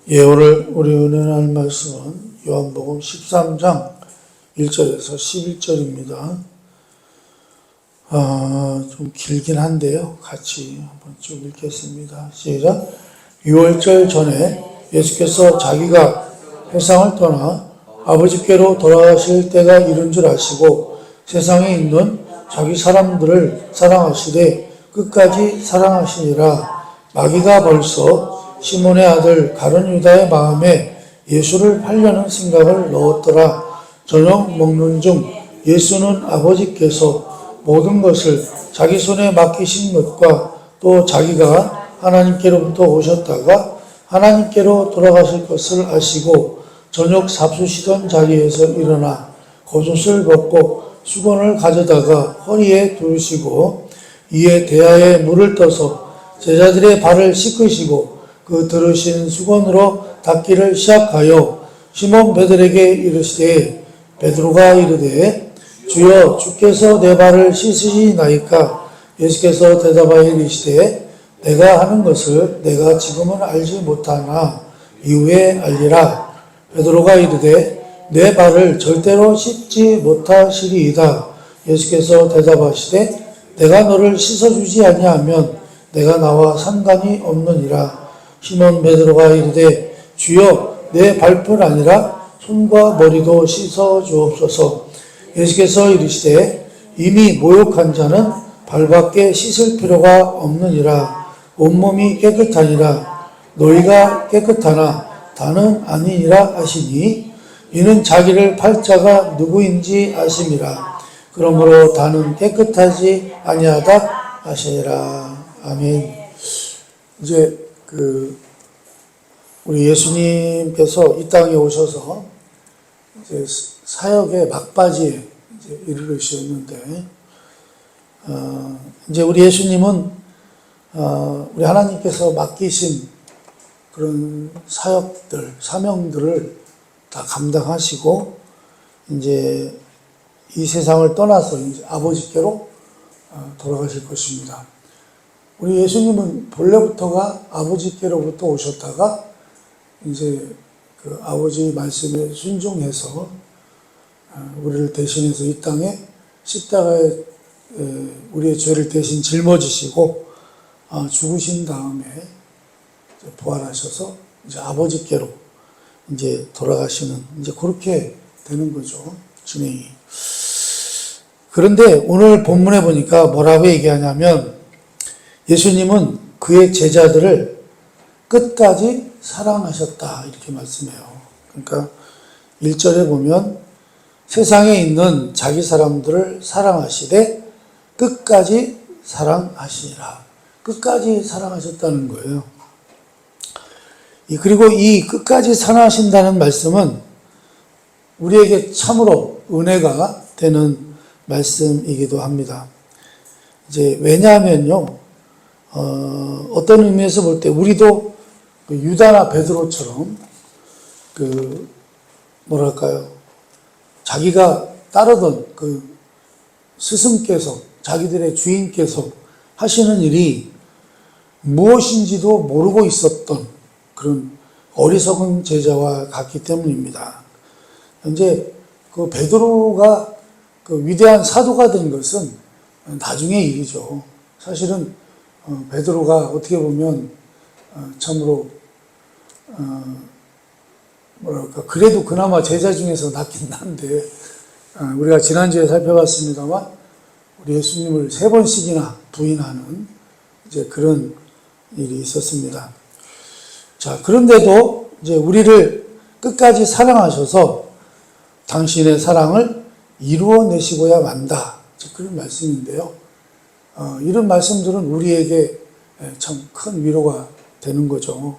예, 오늘 우리 은혜 나눌 말씀은 요한복음 13장 1절에서 11절입니다. 좀 길긴 한데요. 같이 한번 쭉 읽겠습니다. 시작. 6월절 전에 예수께서 자기가 세상을 떠나 아버지께로 돌아가실 때가 이른 줄 아시고 세상에 있는 자기 사람들을 사랑하시되 끝까지 사랑하시니라. 마귀가 벌써 시몬의 아들 가룟 유다의 마음에 예수를 팔려는 생각을 넣었더라. 저녁 먹는 중 예수는 아버지께서 모든 것을 자기 손에 맡기신 것과 또 자기가 하나님께로부터 오셨다가 하나님께로 돌아가실 것을 아시고 저녁 잡수시던 자리에서 일어나 겉옷을 벗고 수건을 가져다가 허리에 두르시고 이에 대야에 물을 떠서 제자들의 발을 씻으시고 그 들으신 수건으로 닦기를 시작하여 시몬 베드로에게 이르시되 베드로가 이르되 주여 주께서 내 발을 씻으시나이까. 예수께서 대답하여 이르시되 내가 하는 것을 내가 지금은 알지 못하나 이후에 알리라. 베드로가 이르되 내 발을 절대로 씻지 못하시리이다. 예수께서 대답하시되 내가 너를 씻어주지 아니하면 내가 나와 상관이 없느니라. 시몬 베드로가 이르되 주여 내 발뿐 아니라 손과 머리도 씻어 주옵소서. 예수께서 이르시되 이미 모욕한 자는 발밖에 씻을 필요가 없느니라. 온몸이 깨끗하니라. 너희가 깨끗하나 다는 아니니라 하시니 이는 자기를 팔 자가 누구인지 아심이라. 그러므로 다는 깨끗하지 아니하다 하시니라. 아멘. 이제 우리 예수님께서 이 땅에 오셔서 이제 사역의 막바지에 이제 이르르셨는데, 이제 우리 예수님은, 우리 하나님께서 맡기신 그런 사역들, 사명들을 다 감당하시고, 이제 이 세상을 떠나서 이제 아버지께로 돌아가실 것입니다. 우리 예수님은 본래부터가 아버지께로부터 오셨다가 이제 그 아버지 말씀에 순종해서 우리를 대신해서 이 땅에 십자가에 우리의 죄를 대신 짊어지시고 죽으신 다음에 부활하셔서 이제 아버지께로 이제 돌아가시는 이제 그렇게 되는 거죠. 진행이. 그런데 오늘 본문에 보니까 뭐라고 얘기하냐면 예수님은 그의 제자들을 끝까지 사랑하셨다 이렇게 말씀해요. 그러니까 1절에 보면 세상에 있는 자기 사람들을 사랑하시되 끝까지 사랑하시니라. 끝까지 사랑하셨다는 거예요. 그리고 이 끝까지 사랑하신다는 말씀은 우리에게 참으로 은혜가 되는 말씀이기도 합니다. 이제 왜냐하면요, 어떤 의미에서 볼 때 우리도 유다나 베드로처럼 뭐랄까요, 자기가 따르던 그 스승께서, 자기들의 주인께서 하시는 일이 무엇인지도 모르고 있었던 그런 어리석은 제자와 같기 때문입니다. 이제 그 베드로가 그 위대한 사도가 된 것은 나중의 일이죠. 사실은 베드로가 어떻게 보면 참으로 뭐랄까 그래도 그나마 제자 중에서 낫긴 한데 우리가 지난주에 살펴봤습니다만 우리 예수님을 3번씩이나 부인하는 이제 그런 일이 있었습니다. 자, 그런데도 이제 우리를 끝까지 사랑하셔서 당신의 사랑을 이루어내시고야 만다. 그런 말씀인데요. 이런 말씀들은 우리에게 참 큰 위로가 되는 거죠.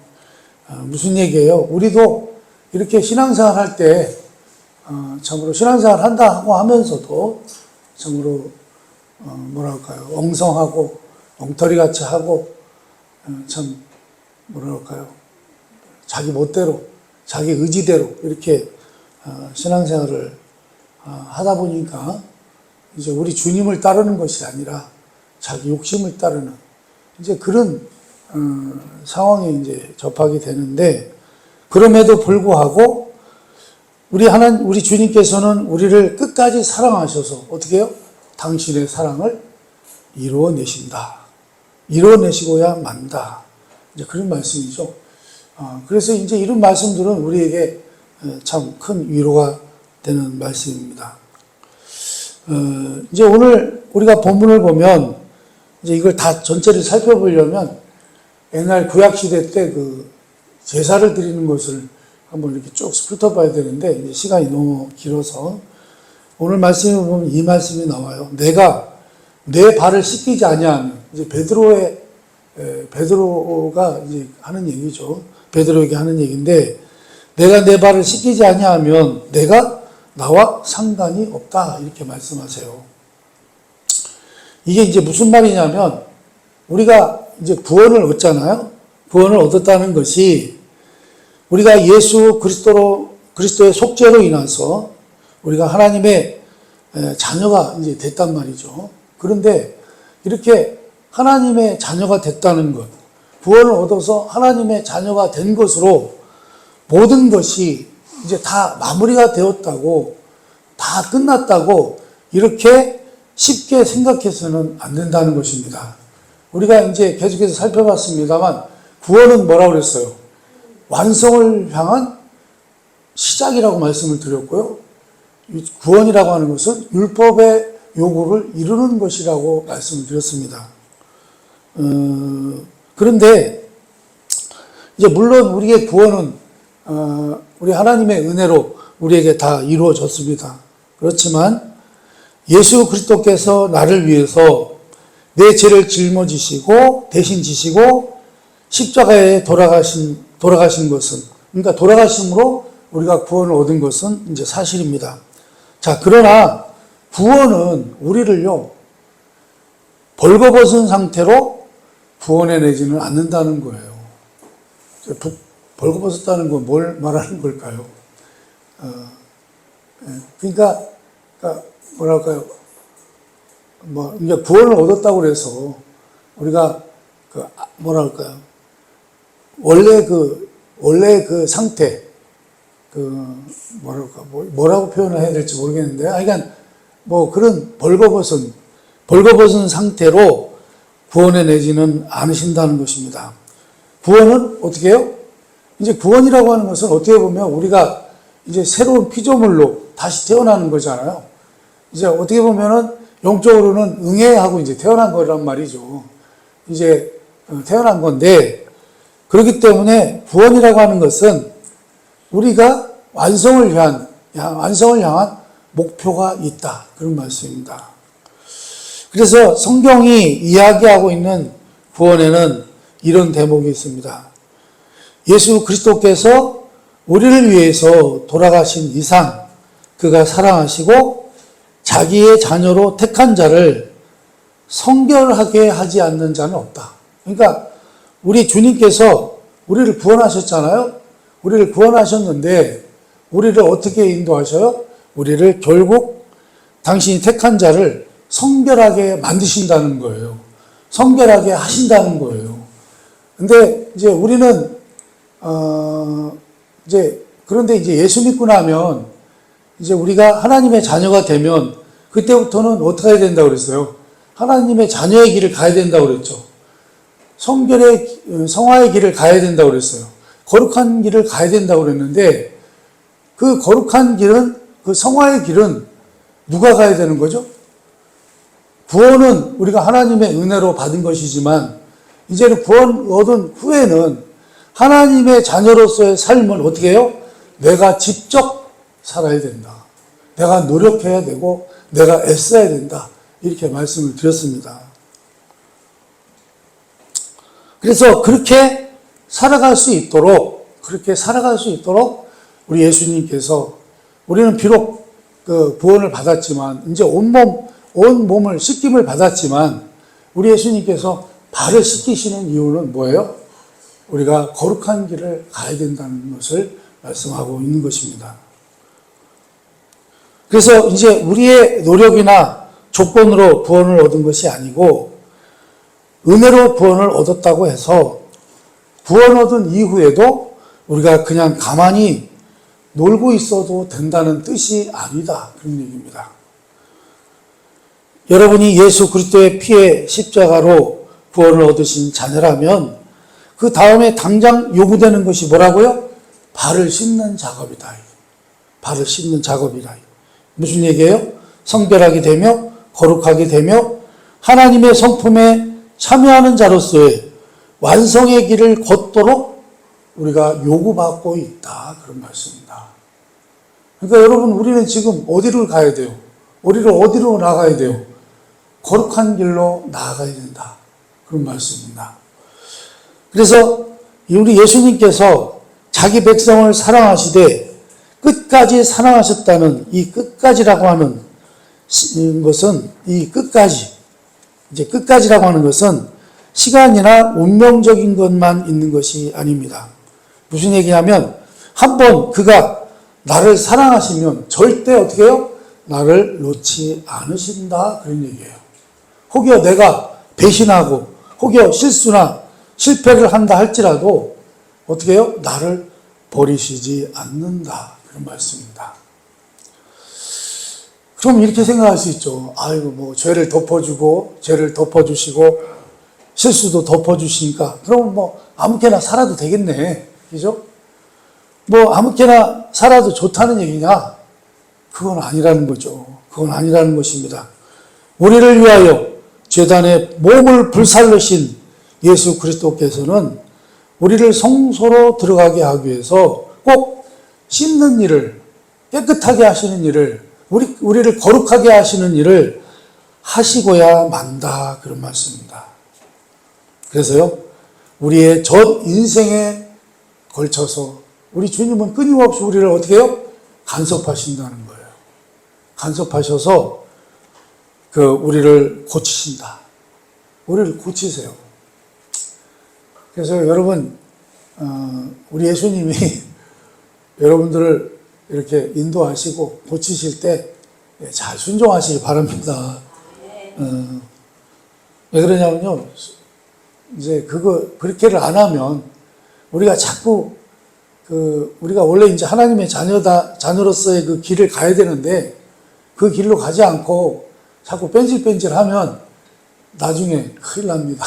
무슨 얘기예요? 우리도 이렇게 신앙생활 할 때 참으로 신앙생활 한다고 하면서도 참으로 뭐랄까요, 엉성하고 엉터리같이 하고 참 뭐랄까요, 자기 멋대로 자기 의지대로 이렇게 신앙생활을 하다 보니까 이제 우리 주님을 따르는 것이 아니라 자기 욕심을 따르는 이제 그런 상황에 이제 접하게 되는데, 그럼에도 불구하고 우리 주님께서는 우리를 끝까지 사랑하셔서 어떻게 해요? 당신의 사랑을 이루어내신다. 이루어내시고야 만다. 이제 그런 말씀이죠. 그래서 이제 이런 말씀들은 우리에게 참 큰 위로가 되는 말씀입니다. 이제 오늘 우리가 본문을 보면 이제 이걸 다 전체를 살펴보려면 옛날 구약시대 때 그 제사를 드리는 것을 한번 이렇게 쭉 훑어봐야 되는데 이제 시간이 너무 길어서 오늘 말씀을 보면 이 말씀이 나와요. 내가 내 발을 씻기지 아니하면 이제 베드로가 이제 하는 얘기죠. 베드로에게 하는 얘기인데 내가 내 발을 씻기지 아니하면 내가 나와 상관이 없다 이렇게 말씀하세요. 이게 이제 무슨 말이냐면 우리가 이제 구원을 얻잖아요. 구원을 얻었다는 것이 우리가 예수 그리스도의 속죄로 인해서 우리가 하나님의 자녀가 이제 됐단 말이죠. 그런데 이렇게 하나님의 자녀가 됐다는 것, 구원을 얻어서 하나님의 자녀가 된 것으로 모든 것이 이제 다 마무리가 되었다고, 다 끝났다고 이렇게 쉽게 생각해서는 안 된다는 것입니다. 우리가 이제 계속해서 살펴봤습니다만 구원은 뭐라고 그랬어요? 완성을 향한 시작이라고 말씀을 드렸고요. 구원이라고 하는 것은 율법의 요구를 이루는 것이라고 말씀을 드렸습니다. 그런데 이제 물론 우리의 구원은 우리 하나님의 은혜로 우리에게 다 이루어졌습니다. 그렇지만 예수 그리스도께서 나를 위해서 내 죄를 짊어지시고 대신 지시고 십자가에 돌아가신 것은, 그러니까 돌아가심으로 우리가 구원을 얻은 것은 이제 사실입니다. 자, 그러나 구원은 우리를요 벌거벗은 상태로 구원해내지는 않는다는 거예요. 벌거벗었다는 건 뭘 말하는 걸까요? 그러니까 뭐랄까요? 이제 구원을 얻었다고 그래서 우리가 뭐랄까요? 원래 그 상태, 뭐라고 표현을 해야 될지 모르겠는데, 그러니까 그런 벌거벗은 상태로 구원해내지는 않으신다는 것입니다. 구원은 어떻게 해요? 이제 구원이라고 하는 것은 어떻게 보면 우리가 이제 새로운 피조물로 다시 태어나는 거잖아요. 이제 어떻게 보면은 영적으로는 응애하고 이제 태어난 거란 말이죠. 이제 태어난 건데, 그렇기 때문에 구원이라고 하는 것은 우리가 완성을 향한 목표가 있다. 그런 말씀입니다. 그래서 성경이 이야기하고 있는 구원에는 이런 대목이 있습니다. 예수 그리스도께서 우리를 위해서 돌아가신 이상 그가 사랑하시고 자기의 자녀로 택한 자를 성결하게 하지 않는 자는 없다. 그러니까 우리 주님께서 우리를 구원하셨잖아요. 우리를 구원하셨는데 우리를 어떻게 인도하셔요? 우리를 결국 당신이 택한 자를 성결하게 만드신다는 거예요. 성결하게 하신다는 거예요. 근데 이제 우리는 그런데 이제 예수 믿고 나면 이제 우리가 하나님의 자녀가 되면 그때부터는 어떻게 해야 된다고 그랬어요? 하나님의 자녀의 길을 가야 된다고 그랬죠. 성화의 길을 가야 된다고 그랬어요. 거룩한 길을 가야 된다고 그랬는데 그 거룩한 길은, 그 성화의 길은 누가 가야 되는 거죠? 구원은 우리가 하나님의 은혜로 받은 것이지만 이제는 구원 얻은 후에는 하나님의 자녀로서의 삶을 어떻게 해요? 내가 직접 살아야 된다. 내가 노력해야 되고 내가 애써야 된다. 이렇게 말씀을 드렸습니다. 그래서 그렇게 살아갈 수 있도록 우리 예수님께서, 우리는 비록 그 구원을 받았지만 이제 온 몸을 씻김을 받았지만 우리 예수님께서 발을 씻기시는 이유는 뭐예요? 우리가 거룩한 길을 가야 된다는 것을 말씀하고 있는 것입니다. 그래서 이제 우리의 노력이나 조건으로 구원을 얻은 것이 아니고 은혜로 구원을 얻었다고 해서 구원 얻은 이후에도 우리가 그냥 가만히 놀고 있어도 된다는 뜻이 아니다. 그런 얘기입니다. 여러분이 예수 그리스도의 피의 십자가로 구원을 얻으신 자녀라면 그 다음에 당장 요구되는 것이 뭐라고요? 발을 씻는 작업이다. 발을 씻는 작업이다. 무슨 얘기예요? 성별하게 되며 거룩하게 되며 하나님의 성품에 참여하는 자로서의 완성의 길을 걷도록 우리가 요구받고 있다. 그런 말씀입니다. 그러니까 여러분, 우리는 지금 어디로 가야 돼요? 우리를 어디로 나가야 돼요? 거룩한 길로 나아가야 된다. 그런 말씀입니다. 그래서 우리 예수님께서 자기 백성을 사랑하시되 끝까지 사랑하셨다는 이 끝까지라고 하는 것은 이제 끝까지라고 하는 것은 시간이나 운명적인 것만 있는 것이 아닙니다. 무슨 얘기냐면 한번 그가 나를 사랑하시면 절대 어떻게 해요? 나를 놓지 않으신다. 그런 얘기예요. 혹여 내가 배신하고 혹여 실수나 실패를 한다 할지라도 어떻게 해요? 나를 버리시지 않는다. 그런 말씀입니다. 그럼 이렇게 생각할 수 있죠. 아이고, 뭐, 죄를 덮어주시고, 실수도 덮어주시니까, 그럼 뭐, 아무렇게나 살아도 되겠네. 그죠? 뭐, 아무렇게나 살아도 좋다는 얘기냐? 그건 아니라는 거죠. 그건 아니라는 것입니다. 우리를 위하여 제단에 몸을 불살르신 예수 그리스도께서는 우리를 성소로 들어가게 하기 위해서 꼭 씻는 일을, 깨끗하게 하시는 일을, 우리를 거룩하게 하시는 일을 하시고야 만다. 그런 말씀입니다. 그래서요, 우리의 전 인생에 걸쳐서 우리 주님은 끊임없이 우리를 어떻게 해요? 간섭하신다는 거예요. 간섭하셔서 우리를 고치신다. 우리를 고치세요. 그래서 여러분, 우리 예수님이 여러분들을 이렇게 인도하시고 고치실 때 잘 순종하시기 바랍니다. 왜 그러냐면요, 이제 그렇게를 안 하면 우리가 자꾸 우리가 원래 이제 하나님의 자녀로서의 그 길을 가야 되는데 그 길로 가지 않고 자꾸 뺀질뺀질 하면 나중에 큰일 납니다.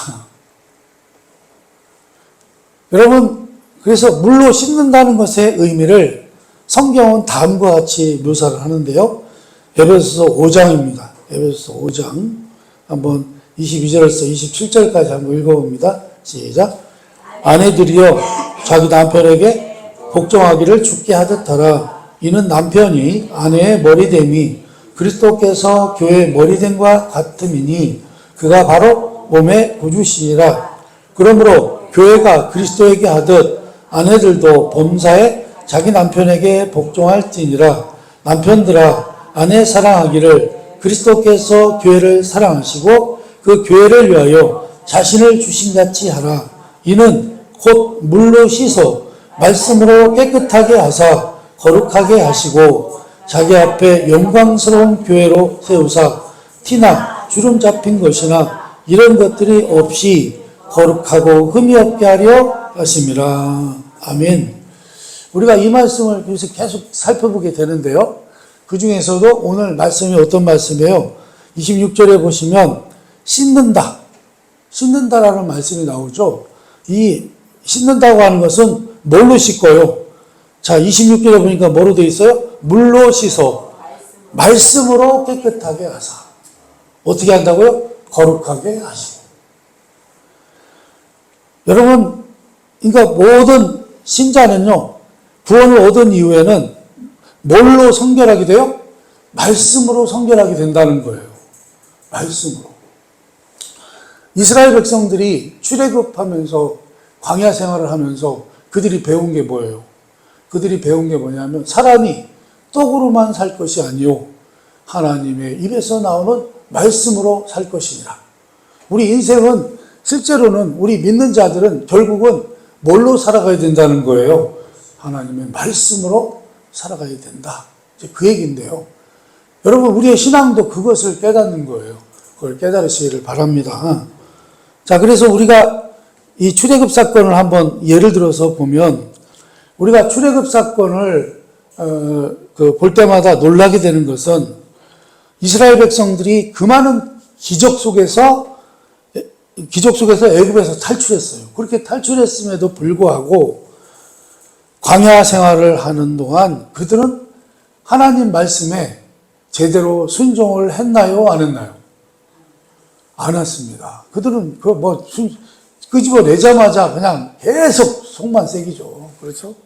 여러분, 그래서 물로 씻는다는 것의 의미를 성경은 다음과 같이 묘사를 하는데요. 에베소서 5장입니다. 에베소서 5장. 한번 22절에서 27절까지 한번 읽어봅니다. 시작. 아내들이여 자기 남편에게 복종하기를 죽게 하듯 하라. 이는 남편이 아내의 머리됨이 그리스도께서 교회의 머리됨과 같음이니 그가 바로 몸의 구주시니라. 그러므로 교회가 그리스도에게 하듯 아내들도 범사에 자기 남편에게 복종할지니라. 남편들아 아내 사랑하기를 그리스도께서 교회를 사랑하시고 그 교회를 위하여 자신을 주신같이 하라. 이는 곧 물로 씻어 말씀으로 깨끗하게 하사 거룩하게 하시고 자기 앞에 영광스러운 교회로 세우사 티나 주름 잡힌 것이나 이런 것들이 없이 거룩하고 흠이 없게 하려 하심이라. 아멘. 우리가 이 말씀을 계속 살펴보게 되는데요. 그 중에서도 오늘 말씀이 어떤 말씀이에요? 26절에 보시면 씻는다라는 말씀이 나오죠. 이 씻는다고 하는 것은 뭘로 씻고요? 자, 26절에 보니까 뭐로 되어 있어요? 물로 씻어 말씀으로 깨끗하게 하사. 어떻게 한다고요? 거룩하게 하시고. 여러분, 그러니까 모든 신자는요, 구원을 얻은 이후에는 뭘로 성결하게 돼요? 말씀으로 성결하게 된다는 거예요. 말씀으로. 이스라엘 백성들이 출애굽하면서 광야 생활을 하면서 그들이 배운 게 뭐예요? 그들이 배운 게 뭐냐면 사람이 떡으로만 살 것이 아니요 하나님의 입에서 나오는 말씀으로 살 것이니라. 우리 인생은 실제로는 우리 믿는 자들은 결국은 뭘로 살아가야 된다는 거예요? 하나님의 말씀으로 살아가야 된다. 이제 그 얘기인데요. 여러분, 우리의 신앙도 그것을 깨닫는 거예요. 그걸 깨달으시기를 바랍니다. 자, 그래서 우리가 이 출애굽 사건을 한번 예를 들어서 보면 우리가 출애굽 사건을 볼 때마다 놀라게 되는 것은 이스라엘 백성들이 그 많은 기적 속에서 애굽에서 탈출했어요. 그렇게 탈출했음에도 불구하고 광야 생활을 하는 동안 그들은 하나님 말씀에 제대로 순종을 했나요? 안 했나요? 안 했습니다. 그들은 끄집어내자마자 그냥 계속 속만 새기죠. 그렇죠?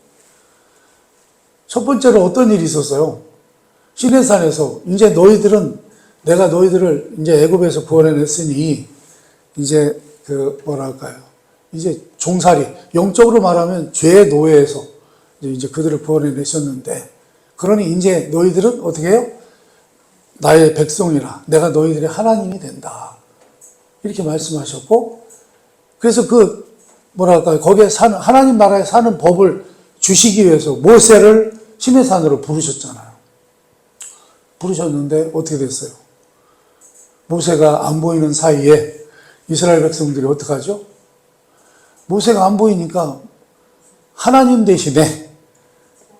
첫 번째로 어떤 일이 있었어요? 시내산에서 이제 내가 너희들을 이제 애굽에서 구원해냈으니 이제 이제 종살이, 영적으로 말하면 죄의 노예에서 이제 그들을 구원해내셨는데, 그러니 이제 너희들은 어떻게 해요? 나의 백성이라, 내가 너희들의 하나님이 된다. 이렇게 말씀하셨고, 그래서 거기에 하나님 나라에 사는 법을 주시기 위해서 모세를 시내산으로 부르셨잖아요. 부르셨는데 어떻게 됐어요? 모세가 안 보이는 사이에 이스라엘 백성들이 어떡하죠? 모세가 안 보이니까 하나님 대신에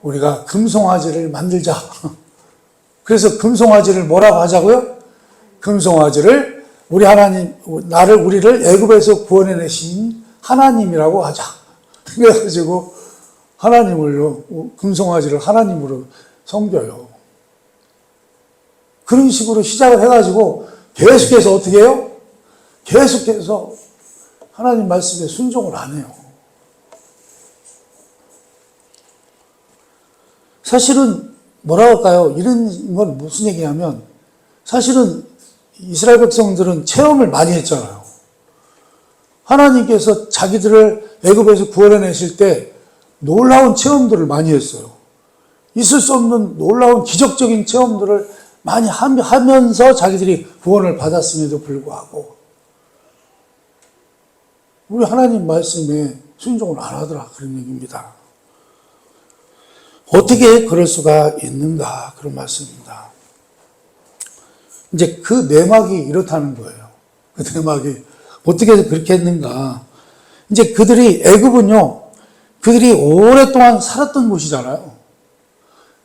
우리가 금송아지를 만들자. 그래서 금송아지를 뭐라고 하자고요? 금송아지를 우리를 애굽에서 구원해내신 하나님이라고 하자. 그래가지고 금송아지를 하나님으로 섬겨요. 그런 식으로 시작을 해가지고 계속해서 어떻게 해요? 계속해서 하나님 말씀에 순종을 안 해요. 사실은 뭐라고 할까요? 이런 건 무슨 얘기냐면, 사실은 이스라엘 백성들은 체험을 많이 했잖아요. 하나님께서 자기들을 애굽에서 구원해내실 때 놀라운 체험들을 많이 했어요. 있을 수 없는 놀라운 기적적인 체험들을 많이 하면서 자기들이 구원을 받았음에도 불구하고 우리 하나님 말씀에 순종을 안 하더라, 그런 얘기입니다. 어떻게 그럴 수가 있는가, 그런 말씀입니다. 이제 그 내막이 이렇다는 거예요. 그 내막이 어떻게 그렇게 했는가. 이제 애굽은요, 그들이 오랫동안 살았던 곳이잖아요.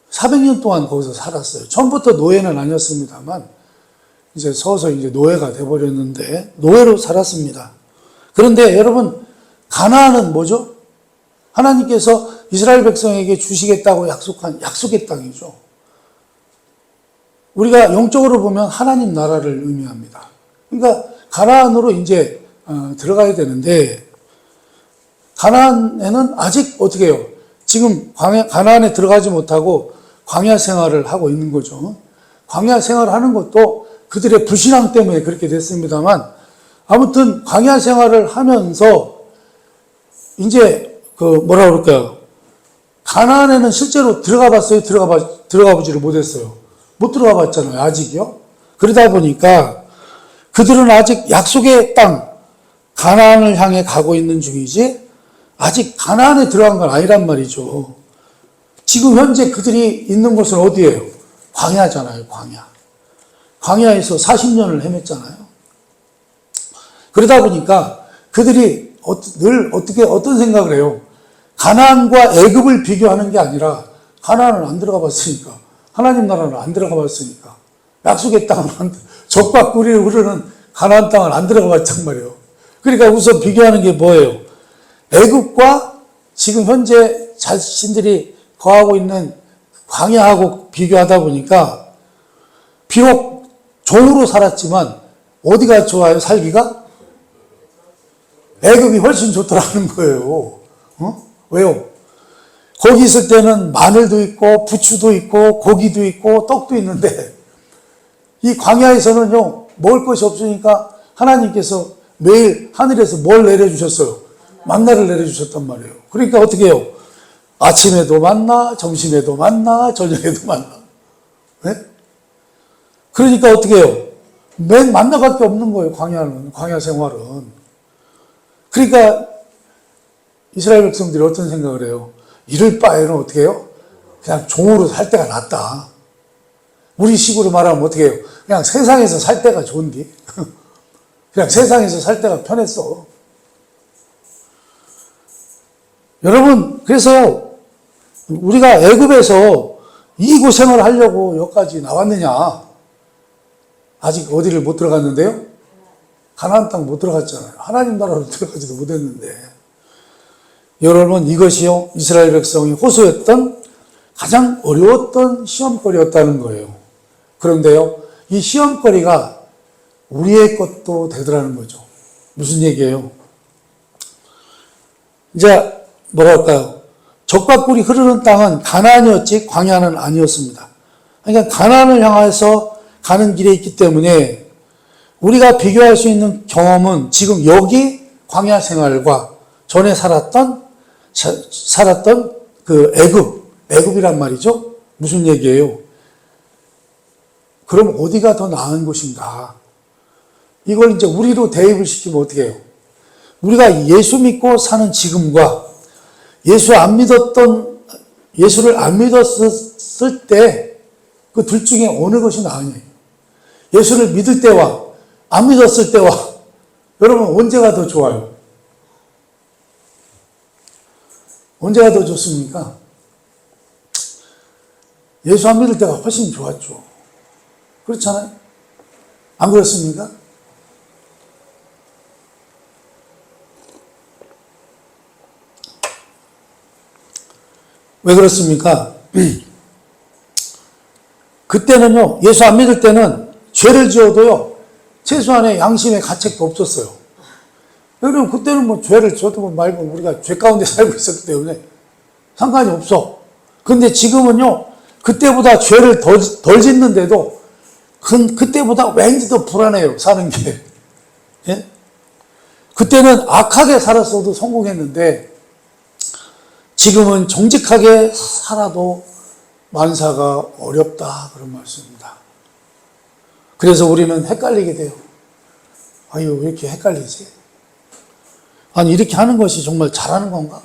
400년 동안 거기서 살았어요. 처음부터 노예는 아니었습니다만, 이제 서서히 이제 노예가 돼버렸는데, 노예로 살았습니다. 그런데 여러분, 가나안은 뭐죠? 하나님께서 이스라엘 백성에게 주시겠다고 약속한 약속의 땅이죠. 우리가 영적으로 보면 하나님 나라를 의미합니다. 그러니까 가나안으로 이제 들어가야 되는데, 가나안에는 아직 어떻게 해요? 지금 가나안에 들어가지 못하고 광야 생활을 하고 있는 거죠. 광야 생활을 하는 것도 그들의 불신앙 때문에 그렇게 됐습니다만, 아무튼 광야 생활을 하면서 이제 뭐라 그럴까요? 가나안에는 실제로 들어가 봤어요? 들어가 보지를 못했어요. 못 들어가 봤잖아요, 아직이요. 그러다 보니까 그들은 아직 약속의 땅 가나안을 향해 가고 있는 중이지 아직 가나안에 들어간 건 아니란 말이죠. 지금 현재 그들이 있는 곳은 어디예요? 광야잖아요, 광야. 광야에서 40년을 헤맸잖아요. 그러다 보니까 그들이 늘 어떤 생각을 해요? 가나안과 애굽을 비교하는 게 아니라, 가나안을 안 들어가 봤으니까, 하나님 나라를 안 들어가 봤으니까, 약속의 땅을 젖과 꿀이 흐르는 가나안 땅을 안 들어가 봤단 말이에요. 그러니까 우선 비교하는 게 뭐예요? 애굽과 지금 현재 자신들이 거하고 있는 광야하고 비교하다 보니까, 비록 종으로 살았지만 어디가 좋아요, 살기가? 애굽이 훨씬 좋더라는 거예요. 왜요? 거기 있을 때는 마늘도 있고 부추도 있고 고기도 있고 떡도 있는데, 이 광야에서는요, 먹을 것이 없으니까 하나님께서 매일 하늘에서 뭘 내려주셨어요? 만나를 내려주셨단 말이에요. 그러니까 어떻게 해요? 아침에도 만나, 점심에도 만나, 저녁에도 만나. 네? 그러니까 어떻게 해요? 맨 만나밖에 없는 거예요, 광야 생활은. 그러니까 이스라엘 백성들이 어떤 생각을 해요? 이럴 바에는 어떻게 해요? 그냥 종으로 살 때가 낫다. 우리 식으로 말하면 어떻게 해요? 그냥 세상에서 살 때가 좋은데. 그냥 세상에서 살 때가 편했어. 여러분, 그래서 우리가 애굽에서 이 고생을 하려고 여기까지 나왔느냐? 아직 어디를 못 들어갔는데요? 가나안 땅 못 들어갔잖아요. 하나님 나라로 들어가지도 못했는데. 여러분, 이것이요, 이스라엘 백성이 호소했던 가장 어려웠던 시험거리였다는 거예요. 그런데요, 이 시험거리가 우리의 것도 되더라는 거죠. 무슨 얘기예요? 이제 뭐랄까요? 적과 꿀이 흐르는 땅은 가나안이었지 광야는 아니었습니다. 그러니까 가나안을 향해서 가는 길에 있기 때문에 우리가 비교할 수 있는 경험은 지금 여기 광야 생활과 전에 살았던 그 애굽이란 말이죠. 무슨 얘기예요? 그럼 어디가 더 나은 곳인가? 이걸 이제 우리로 대입을 시키면 어떻게 해요? 우리가 예수 믿고 사는 지금과 예수를 안 믿었을 때 그 둘 중에 어느 것이 나으냐? 예수를 믿을 때와 안 믿었을 때와 여러분 언제가 더 좋아요? 언제가 더 좋습니까? 예수 안 믿을 때가 훨씬 좋았죠. 그렇잖아요? 안 그렇습니까? 왜 그렇습니까? 그때는요, 예수 안 믿을 때는 죄를 지어도요, 최소한의 양심의 가책도 없었어요. 여러분, 그때는 뭐 죄를 지어도 말고 우리가 죄 가운데 살고 있었기 때문에 상관이 없어. 근데 지금은요, 그때보다 죄를 덜 짓는데도 그때보다 왠지 더 불안해요, 사는 게. 예? 그때는 악하게 살았어도 성공했는데 지금은 정직하게 살아도 만사가 어렵다 그런 말씀입니다. 그래서 우리는 헷갈리게 돼요. 아유 왜 이렇게 헷갈리지? 아니 이렇게 하는 것이 정말 잘하는 건가?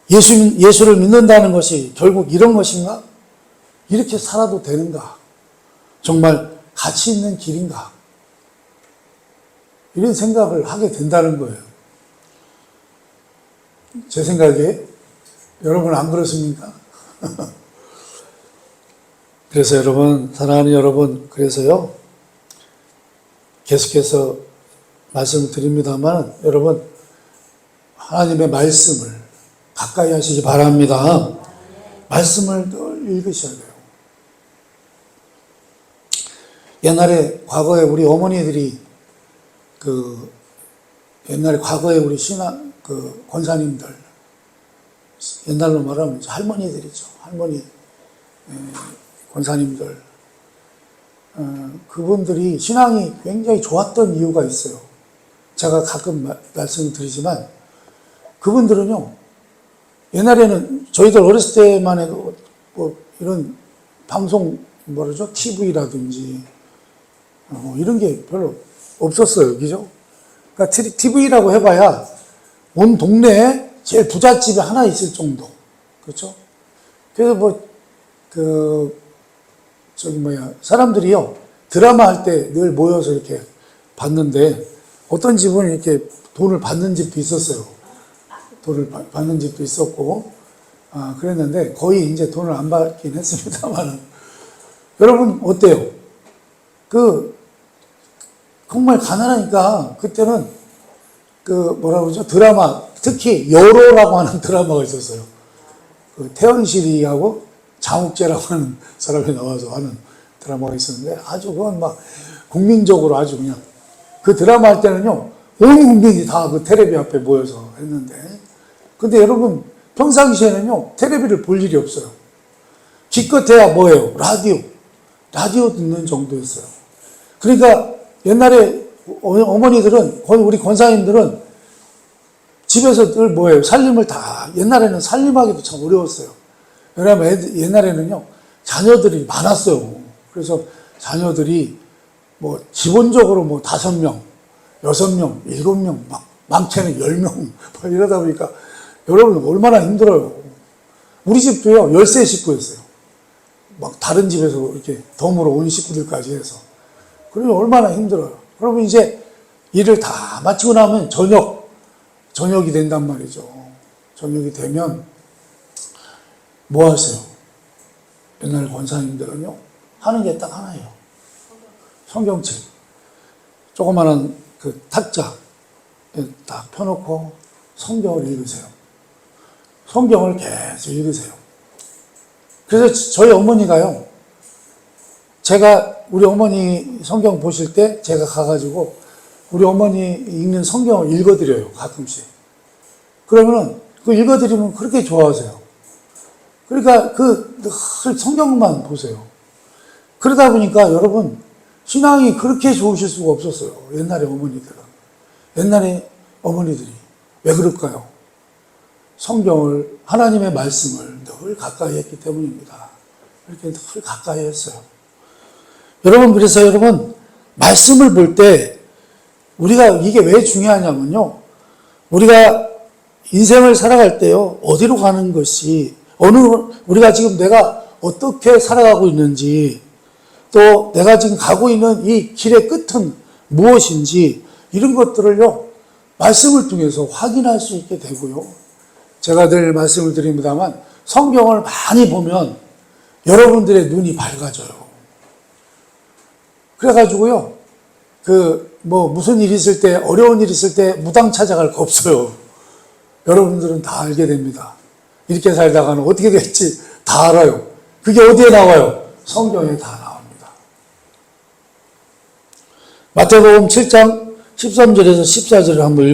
예수를 믿는다는 것이 결국 이런 것인가? 이렇게 살아도 되는가? 정말 가치 있는 길인가? 이런 생각을 하게 된다는 거예요. 제 생각에 여러분 안 그렇습니까? 그래서 여러분, 사랑하는 여러분, 그래서요, 계속해서 말씀을 드립니다만, 여러분, 하나님의 말씀을 가까이 하시기 바랍니다. 말씀을 늘 읽으셔야 돼요. 옛날에, 과거에 우리 어머니들이, 옛날에 과거에 우리 권사님들, 옛날로 말하면 할머니들이죠. 할머니, 권사님들, 그분들이 신앙이 굉장히 좋았던 이유가 있어요. 제가 가끔 말씀을 드리지만, 그분들은요, 옛날에는 저희들 어렸을 때만 해도 뭐 이런 방송, TV라든지, 이런 게 별로 없었어요. 그죠? 그러니까 TV라고 해봐야 온 동네에 제일 부잣집이 하나 있을 정도. 그렇죠? 그래서 사람들이요, 드라마 할 때 늘 모여서 이렇게 봤는데, 어떤 집은 이렇게 돈을 받는 집도 있었어요. 돈을 받는 집도 있었고, 그랬는데, 거의 이제 돈을 안 받긴 했습니다만, 여러분, 어때요? 정말 가난하니까, 그때는, 드라마, 특히 여로라고 하는 드라마가 있었어요. 태연실이하고 장욱재라고 하는 사람이 나와서 하는 드라마가 있었는데 아주 그건 막 국민적으로 아주 그냥 그 드라마 할 때는요 온 국민이 다 그 테레비 앞에 모여서 했는데 근데 여러분 평상시에는요 테레비를 볼 일이 없어요. 기껏해야 뭐예요? 라디오 듣는 정도였어요. 그러니까 옛날에 어머니들은 우리 권사님들은 집에서 늘 뭐예요? 살림을 다 옛날에는 살림하기도 참 어려웠어요. 왜냐하면 옛날에는요, 자녀들이 많았어요. 그래서 자녀들이 기본적으로 5명, 6명, 7명, 많게는 10명, 이러다 보니까 여러분 얼마나 힘들어요. 우리 집도요, 13식구였어요. 다른 집에서 이렇게 덤으로 온 식구들까지 해서. 그러면 얼마나 힘들어요. 그러면 이제 일을 다 마치고 나면 저녁이 된단 말이죠. 저녁이 되면 뭐 하세요? 옛날 권사님들은요, 하는 게 딱 하나예요. 성경책. 조그마한 그 탁자 딱 펴놓고 성경을 읽으세요. 성경을 계속 읽으세요. 그래서 저희 어머니가요, 제가 우리 어머니 성경 보실 때 제가 가가지고 우리 어머니 읽는 성경을 읽어드려요, 가끔씩. 그러면은 그 읽어드리면 그렇게 좋아하세요. 그러니까 늘 성경만 보세요. 그러다 보니까 여러분, 신앙이 그렇게 좋으실 수가 없었어요. 옛날에 어머니들은. 옛날에 어머니들이. 왜 그럴까요? 성경을, 하나님의 말씀을 늘 가까이 했기 때문입니다. 이렇게 늘 가까이 했어요. 여러분, 그래서 여러분, 말씀을 볼 때, 우리가 이게 왜 중요하냐면요. 우리가 인생을 살아갈 때요, 어디로 가는 것이, 우리가 지금 내가 어떻게 살아가고 있는지, 또 내가 지금 가고 있는 이 길의 끝은 무엇인지, 이런 것들을요, 말씀을 통해서 확인할 수 있게 되고요. 제가 늘 말씀을 드립니다만, 성경을 많이 보면 여러분들의 눈이 밝아져요. 그래가지고요, 무슨 일 있을 때, 어려운 일 있을 때 무당 찾아갈 거 없어요. 여러분들은 다 알게 됩니다. 이렇게 살다가는 어떻게 될지 다 알아요. 그게 어디에 나와요? 성경에 다 나옵니다. 마태복음 7장 13절에서 14절을 한번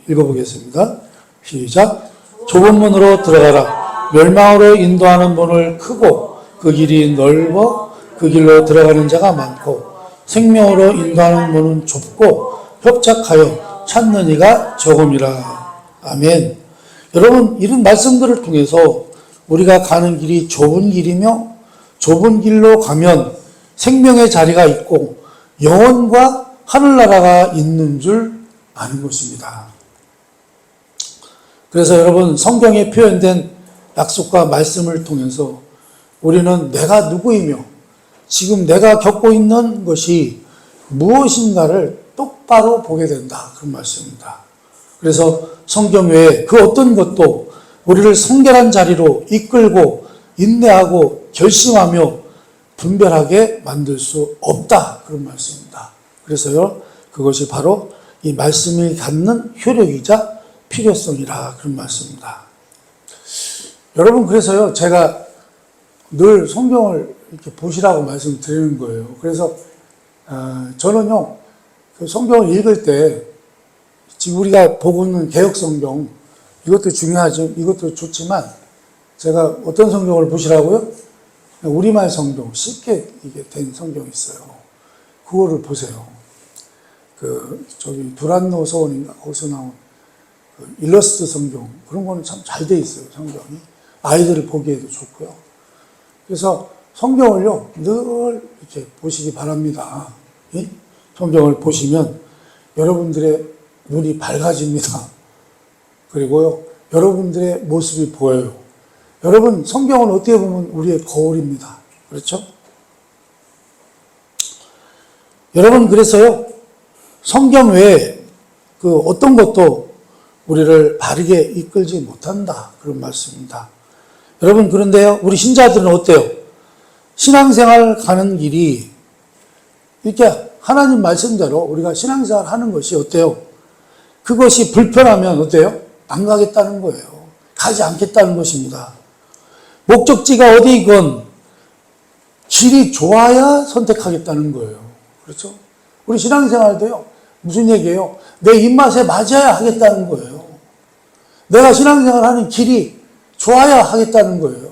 읽어보겠습니다. 시작. 좁은 문으로 들어가라. 멸망으로 인도하는 문을 크고 그 길이 넓어 그 길로 들어가는 자가 많고 생명으로 인도하는 문은 좁고 협착하여 찾는 이가 적음이라. 아멘. 여러분, 이런 말씀들을 통해서 우리가 가는 길이 좁은 길이며 좁은 길로 가면 생명의 자리가 있고 영원과 하늘나라가 있는 줄 아는 것입니다. 그래서 여러분, 성경에 표현된 약속과 말씀을 통해서 우리는 내가 누구이며 지금 내가 겪고 있는 것이 무엇인가를 똑바로 보게 된다. 그런 말씀입니다. 그래서 성경 외에 그 어떤 것도 우리를 성결한 자리로 이끌고 인내하고 결심하며 분별하게 만들 수 없다. 그런 말씀입니다. 그래서요, 그것이 바로 이 말씀이 갖는 효력이자 필요성이라 그런 말씀입니다. 여러분, 그래서요, 제가 늘 성경을 이렇게 보시라고 말씀드리는 거예요. 그래서 저는요, 그 성경을 읽을 때 지금 우리가 보고 있는 개역 성경, 이것도 중요하죠. 이것도 좋지만 제가 어떤 성경을 보시라고요? 우리말 성경, 쉽게 이게 된 성경이 있어요. 그거를 보세요. 두란노 서원인가 거기서 나온 일러스트 성경, 그런 거는 참 잘 돼 있어요. 성경이 아이들을 보기에도 좋고요. 그래서 성경을요, 늘 이렇게 보시기 바랍니다. 예? 성경을 보시면 여러분들의 눈이 밝아집니다. 그리고요, 여러분들의 모습이 보여요. 여러분, 성경은 어떻게 보면 우리의 거울입니다. 그렇죠? 여러분, 그래서요, 성경 외에 그 어떤 것도 우리를 바르게 이끌지 못한다. 그런 말씀입니다. 여러분, 그런데요, 우리 신자들은 어때요? 신앙생활 가는 길이 이렇게 하나님 말씀대로 우리가 신앙생활 하는 것이 어때요? 그것이 불편하면 어때요? 안 가겠다는 거예요. 가지 않겠다는 것입니다. 목적지가 어디건 길이 좋아야 선택하겠다는 거예요. 그렇죠? 우리 신앙생활도요, 무슨 얘기예요? 내 입맛에 맞아야 하겠다는 거예요. 내가 신앙생활 하는 길이 좋아야 하겠다는 거예요.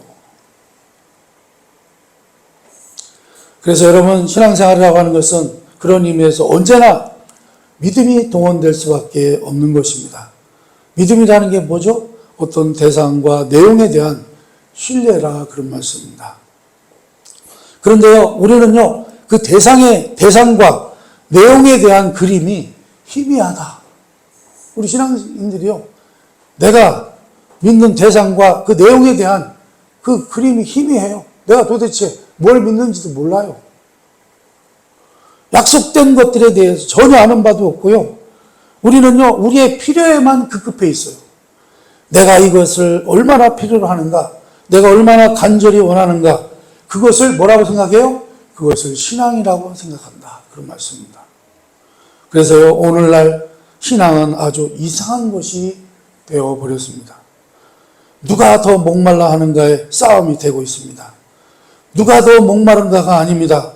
그래서 여러분, 신앙생활이라고 하는 것은 그런 의미에서 언제나 믿음이 동원될 수밖에 없는 것입니다. 믿음이라는 게 뭐죠? 어떤 대상과 내용에 대한 신뢰라 그런 말씀입니다. 그런데요, 우리는요, 그 대상과 내용에 대한 그림이 희미하다. 우리 신앙인들이요, 내가 믿는 대상과 그 내용에 대한 그 그림이 희미해요. 내가 도대체 뭘 믿는지도 몰라요. 약속된 것들에 대해서 전혀 아는 바도 없고요. 우리는요, 우리의 필요에만 급급해 있어요. 내가 이것을 얼마나 필요로 하는가, 내가 얼마나 간절히 원하는가. 그것을 뭐라고 생각해요? 그것을 신앙이라고 생각한다. 그런 말씀입니다. 그래서요, 오늘날 신앙은 아주 이상한 것이 되어버렸습니다. 누가 더 목말라 하는가에 싸움이 되고 있습니다. 누가 더 목마른가가 아닙니다.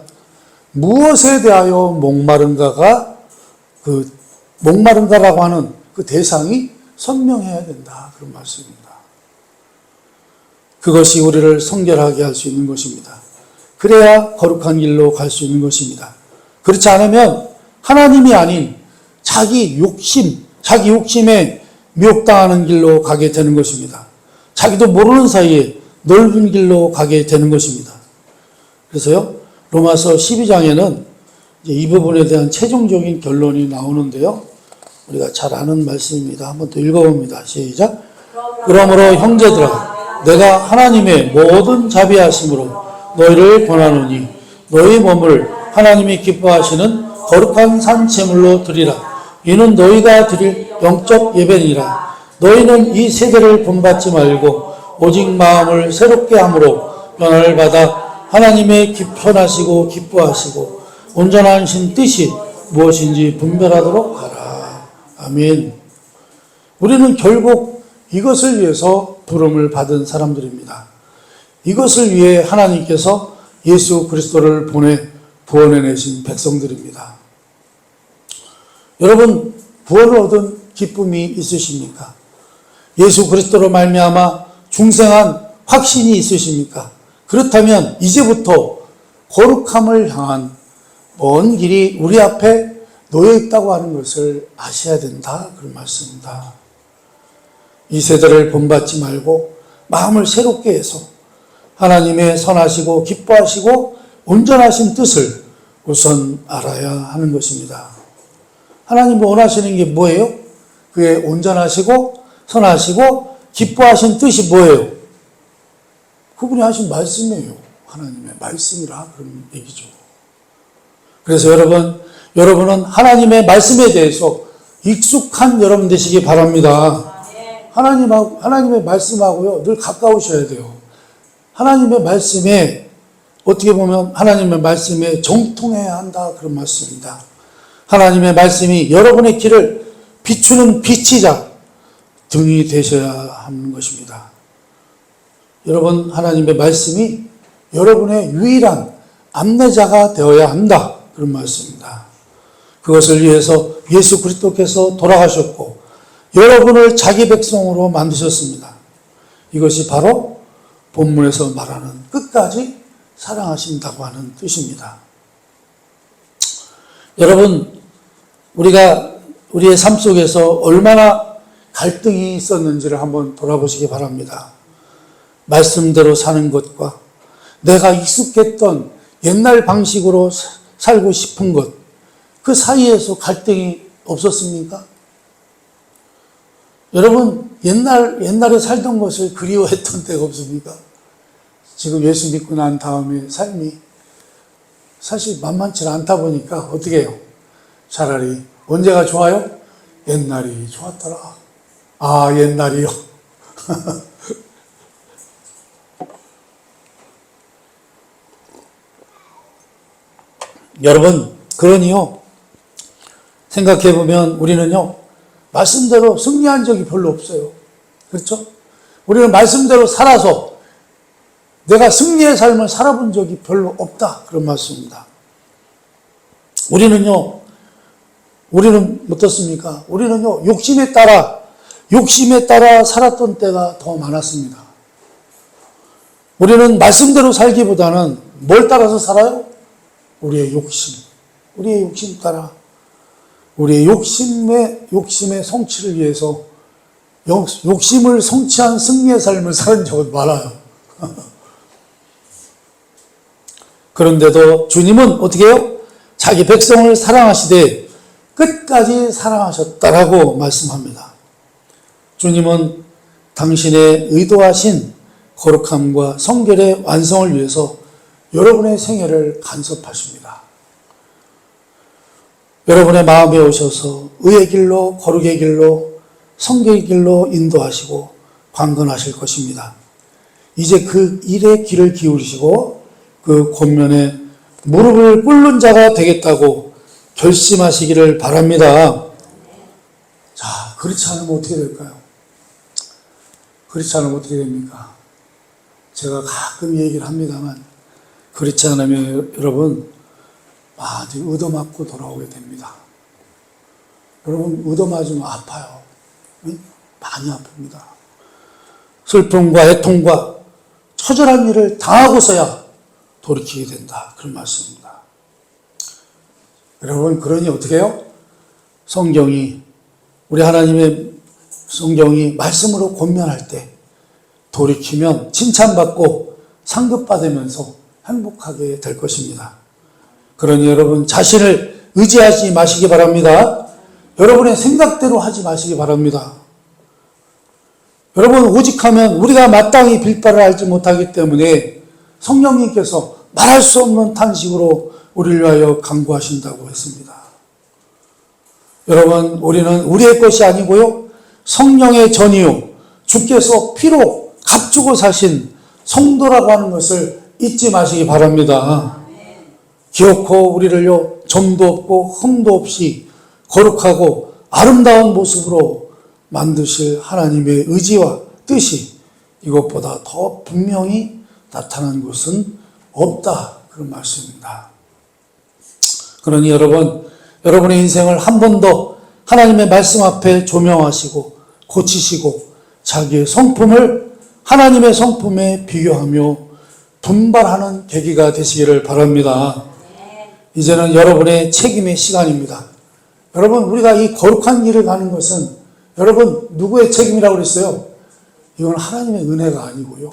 무엇에 대하여 목마른가가 목마른가라고 하는 그 대상이 선명해야 된다. 그런 말씀입니다. 그것이 우리를 성결하게 할 수 있는 것입니다. 그래야 거룩한 길로 갈 수 있는 것입니다. 그렇지 않으면 하나님이 아닌 자기 욕심에 미혹당하는 길로 가게 되는 것입니다. 자기도 모르는 사이에 넓은 길로 가게 되는 것입니다. 그래서요, 로마서 12장에는 이 부분에 대한 최종적인 결론이 나오는데요. 우리가 잘 아는 말씀입니다. 한번 더 읽어봅니다. 시작. 그러므로 형제들아, 내가 하나님의 모든 자비하심으로 너희를 권하노니 너희 몸을 하나님이 기뻐하시는 거룩한 산제물로 드리라. 이는 너희가 드릴 영적 예배니라. 너희는 이 세대를 본받지 말고 오직 마음을 새롭게 함으로 변화를 받아 하나님의 편하시고 기뻐하시고 온전하신 뜻이 무엇인지 분별하도록 하라. 아멘. 우리는 결국 이것을 위해서 부름을 받은 사람들입니다. 이것을 위해 하나님께서 예수 그리스도를 보내 구원해내신 백성들입니다. 여러분, 구원을 얻은 기쁨이 있으십니까? 예수 그리스도로 말미암아 중생한 확신이 있으십니까? 그렇다면 이제부터 거룩함을 향한 먼 길이 우리 앞에 놓여 있다고 하는 것을 아셔야 된다. 그런 말씀입니다. 이 세대를 본받지 말고 마음을 새롭게 해서 하나님의 선하시고 기뻐하시고 온전하신 뜻을 우선 알아야 하는 것입니다. 하나님 원하시는 게 뭐예요? 그의 온전하시고 선하시고 기뻐하신 뜻이 뭐예요? 그분이 하신 말씀이에요. 하나님의 말씀이라 그런 얘기죠. 그래서 여러분은 하나님의 말씀에 대해서 익숙한 여러분 되시기 바랍니다. 하나님의 말씀하고요, 늘 가까우셔야 돼요. 하나님의 말씀에, 어떻게 보면 하나님의 말씀에 정통해야 한다. 그런 말씀입니다. 하나님의 말씀이 여러분의 길을 비추는 빛이자 등이 되셔야 하는 것입니다. 여러분, 하나님의 말씀이 여러분의 유일한 안내자가 되어야 한다. 그런 말씀입니다. 그것을 위해서 예수 그리스도께서 돌아가셨고 여러분을 자기 백성으로 만드셨습니다. 이것이 바로 본문에서 말하는 끝까지 사랑하신다고 하는 뜻입니다. 여러분, 우리가 우리의 삶 속에서 얼마나 갈등이 있었는지를 한번 돌아보시기 바랍니다. 말씀대로 사는 것과 내가 익숙했던 옛날 방식으로 살고 싶은 것, 그 사이에서 갈등이 없었습니까? 여러분, 옛날에 살던 것을 그리워했던 때가 없습니까? 지금 예수 믿고 난 다음에 삶이 사실 만만치 않다 보니까 어떻게 해요? 차라리 언제가 좋아요? 옛날이 좋았더라. 아, 옛날이요. 여러분, 그러니요, 생각해보면 우리는요, 말씀대로 승리한 적이 별로 없어요. 그렇죠? 우리는 말씀대로 살아서 내가 승리의 삶을 살아본 적이 별로 없다. 그런 말씀입니다. 우리는 어떻습니까? 우리는요, 욕심에 따라 살았던 때가 더 많았습니다. 우리는 말씀대로 살기보다는 뭘 따라서 살아요? 우리의 욕심 따라, 우리의 욕심의 성취를 위해서 욕심을 성취한 승리의 삶을 사는 적은 많아요. 그런데도 주님은 어떻게 해요? 자기 백성을 사랑하시되 끝까지 사랑하셨다라고 말씀합니다. 주님은 당신의 의도하신 거룩함과 성결의 완성을 위해서 여러분의 생애를 간섭하십니다. 여러분의 마음에 오셔서 의의 길로, 거룩의 길로, 성결의 길로 인도하시고 강건하실 것입니다. 이제 그 일에 귀를 기울이시고 그 권면에 무릎을 꿇는 자가 되겠다고 결심하시기를 바랍니다. 자, 그렇지 않으면 어떻게 될까요? 그렇지 않으면 어떻게 됩니까? 제가 가끔 얘기를 합니다만 그렇지 않으면 여러분 많이 얻어맞고 돌아오게 됩니다. 여러분 얻어맞으면 아파요. 많이 아픕니다. 슬픔과 애통과 처절한 일을 당하고서야 돌이키게 된다. 그런 말씀입니다. 여러분 그러니 어떻게 해요? 성경이 우리 하나님의 성경이 말씀으로 권면할 때 돌이키면 칭찬받고 상급받으면서 행복하게 될 것입니다. 그러니 여러분 자신을 의지하지 마시기 바랍니다. 여러분의 생각대로 하지 마시기 바랍니다. 여러분 오직하면 우리가 마땅히 빌바를 알지 못하기 때문에 성령님께서 말할 수 없는 탄식으로 우리를 위하여 간구하신다고 했습니다. 여러분 우리는 우리의 것이 아니고요 성령의 전이요 주께서 피로 값주고 사신 성도라고 하는 것을 잊지 마시기 바랍니다. 기어코 우리를요 점도 없고 흠도 없이 거룩하고 아름다운 모습으로 만드실 하나님의 의지와 뜻이 이것보다 더 분명히 나타난 것은 없다. 그런 말씀입니다. 그러니 여러분의 인생을 한 번 더 하나님의 말씀 앞에 조명하시고 고치시고 자기의 성품을 하나님의 성품에 비교하며 분발하는 계기가 되시기를 바랍니다. 이제는 여러분의 책임의 시간입니다. 여러분 우리가 이 거룩한 길을 가는 것은 여러분 누구의 책임이라고 그랬어요? 이건 하나님의 은혜가 아니고요.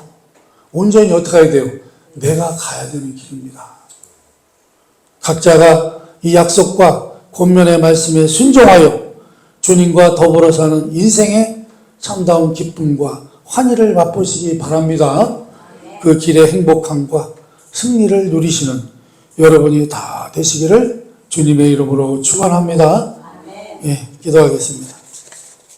온전히 어떻게 해야 돼요? 내가 가야 되는 길입니다. 각자가 이 약속과 권면의 말씀에 순종하여 주님과 더불어 사는 인생의 참다운 기쁨과 환희를 맛보시기 바랍니다. 그 길의 행복함과 승리를 누리시는 여러분이 다 되시기를 주님의 이름으로 축원합니다. 예, 기도하겠습니다.